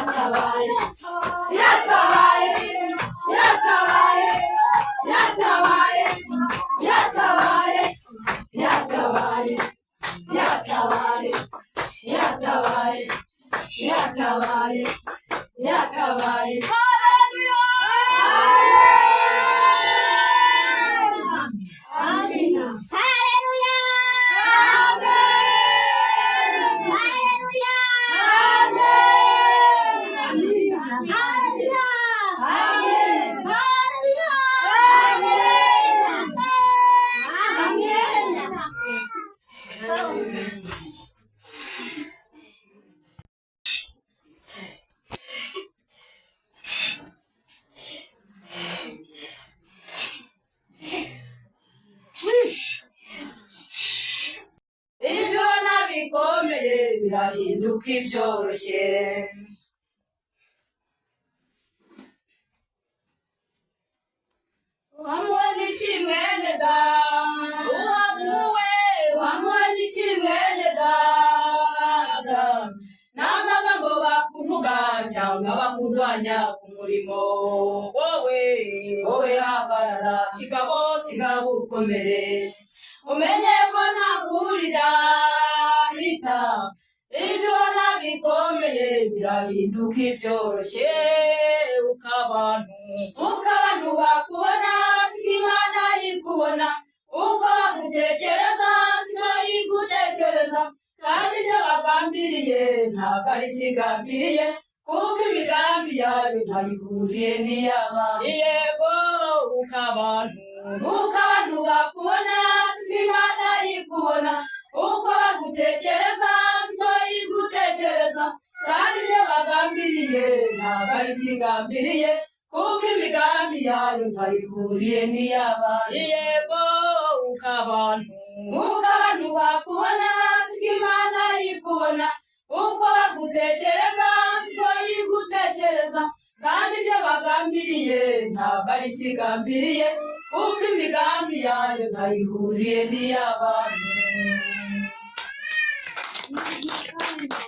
yatabaye yatabaye yatabaye yatabaye yatabaye yatabaye yatabaye yatabaye yatabaye yatabaye Amina. Haleluya. Amen. Haleluya. Amen. Haleluya. Amen. Haleluya. Amen. Amen. ibyo nabikomeye birahinduka ibyoroshye hamwe n'ikimwene da uwaguwe hamwe n'ikimwene dada n'amagambo bakuvuga cyangwa bakurwanya ku murimo wowe hagarara kigabo ukomere umenye ko ntakurira hita ibyo nabikomeye birahinduka ibyoroshye ukabantu bakubona siko Imana yikubona uko bagutekereza siko yigutekereza kandi ibyo bagambiriye ntabwo ari ikigambiriye kuko imigambi yayo ntayihuriye n'iy'abantu yego ukabantu bakubona siko Imana yikubona uko bagutekereza siko yigutekereza kandi ibyo bagambiriye ntabwo ari ikigambiriye kuko imigambi yayo ntayihuriye n'iy'abantu yego ukabantu bakubona siko Imana yikubona uko bagutekereza siko yigutekereza kandi ibyo bagambiriye ntabwo ari ikigambiriye kuko imigambi yayo ntayihuriye n'iy'abantu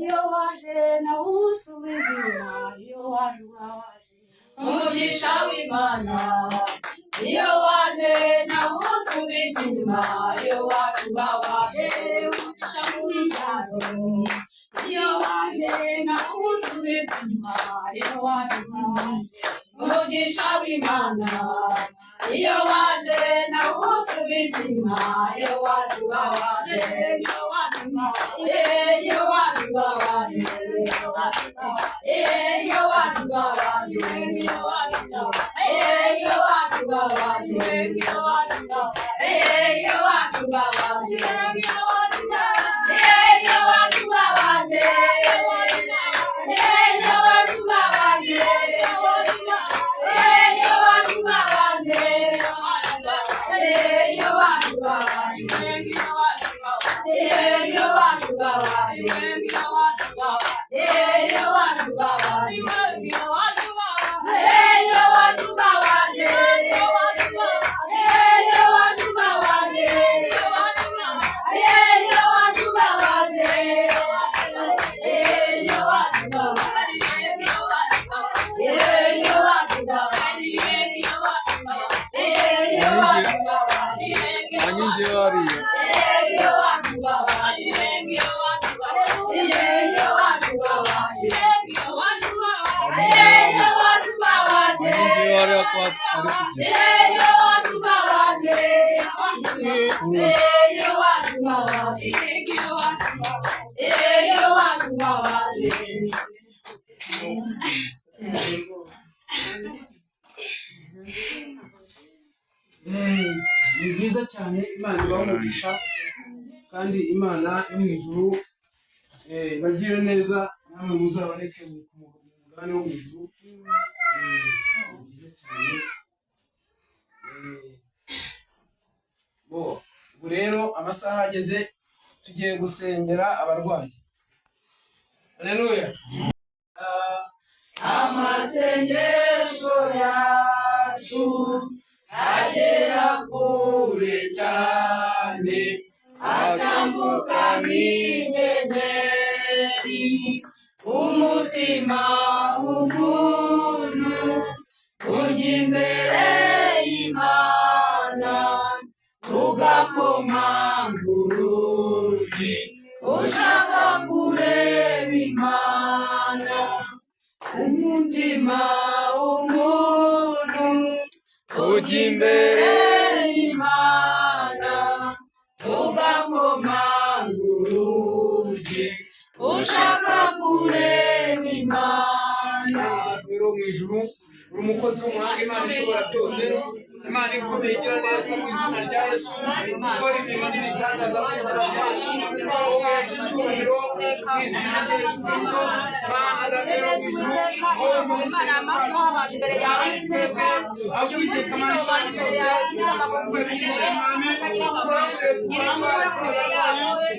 iyo waje nawe usubiza inyuma iyo waje urawaje umugisha w'Imana iyo waje nawe usubiza inyuma iyo waje urawaje umugisha w'Imana iyo waje nawe usubiza inyuma iyo waje urawaje umugisha w'Imana iyo waje nawe usubiza inyuma iyo waje urawaje iyo waje urawaje iyo waje urawaje iyo waje urawaje iyo waje urawaje iyo waje urawaje ni byiza cyane Imana ibamugisha kandi Imana yo mu ijuru bagire neza namwe muzaboneke mu mugabane wo mu ijuru byiza cyane ubu rero amasaha ageze tugiye gusengera abarwayi. Haleluya. amasengesho yacu agera kure cyane atambuka nk'inyenyeri umutima w'umuntu ujya imbere y'Imana ugakomanga urugi ushaka kureba Imana. Umutima w'umuntu ujya imbere y'Imana ugakomanga urugi ushaka kureba Imana. rero mu ijuru uri umukozi w'umuhanga, Imana ishobora byose, Imana ikomeye igira neza, mu izina rya Yesu ukora imirimo n'ibitangaza mu izina rya Yesu, wowe icyubahiro mu izina rya Yesu Kristo. Mana datero mu ijuru wowe mu izina ryacu yaba ari twebwe abwiteka Imana ishobora byose, wowe kumure mwami kurambere kurambere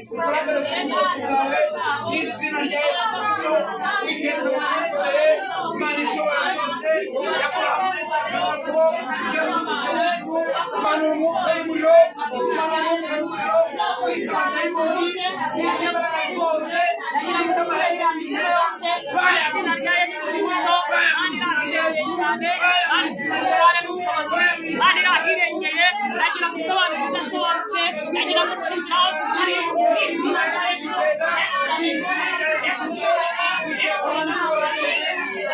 kurambere bwawe mu izina rya Yesu Kristo. Witeka Imana ikomeye, Imana ishobora byose, yakora neza akabako igihugu cy'ijuru, Imana umwuka y'umuriro, Imana umwuka y'umuriro, kwitanga imoni n'imbaraga zose n'amahanga y'imiterere baya mu izina rya Yesu Kristo, baya mu izina rya Yesu, baya mu izina rya Yesu, Imana irahirengeye, yagira gusobanura ibidasobanutse, yagira gucisha aho zitari, mu izina rya Yesu.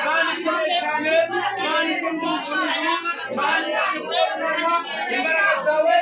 Imana ikomeye cyane, Imana ikomeye cyane, Imana imbaraga zawe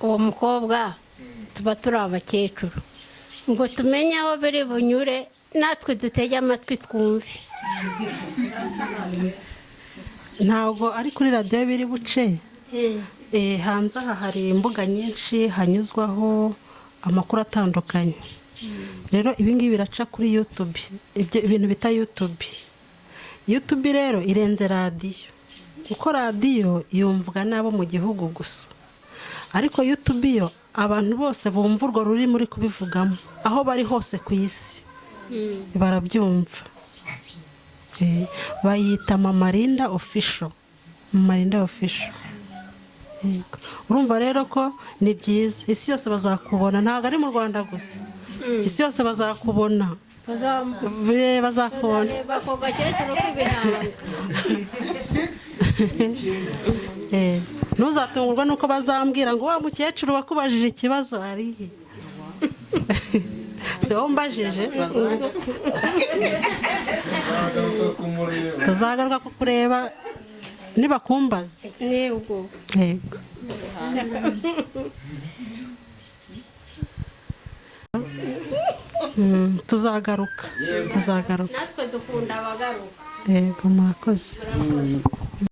uwo mukobwa tuba turi abakecuru ngo tumenye aho biri bunyure, natwe dutege amatwi twumve. ntabwo ari kuri radiyo biri buce. Hanze aha hari imbuga nyinshi hanyuzwaho amakuru atandukanye. Rero ibingibi biraca kuri YouTube, ibintu bita YouTube. YouTube rero irenze radiyo, kuko radiyo yumvwa n'abo mu gihugu gusa, ariko YouTube yo abantu bose bumva urwo ruri muri kubivugamo aho bari hose ku isi barabyumva. Bayita Mama Linda Official, Mama Linda Official. Urumva rero ko ni byiza, isi yose bazakubona, ntabwo ari mu Rwanda gusa, isi yose bazakubona, bazakubona. Ntuzatungurwa nuko bazambwira ngo wa mukecuru wakubajije ikibazo arihe. Si wowe umbajije. Tuzagaruka kukureba nibakumbaza. Yego. Yego. Tuzagaruka. Natwe dukunda abagaruka. Yego, murakoze.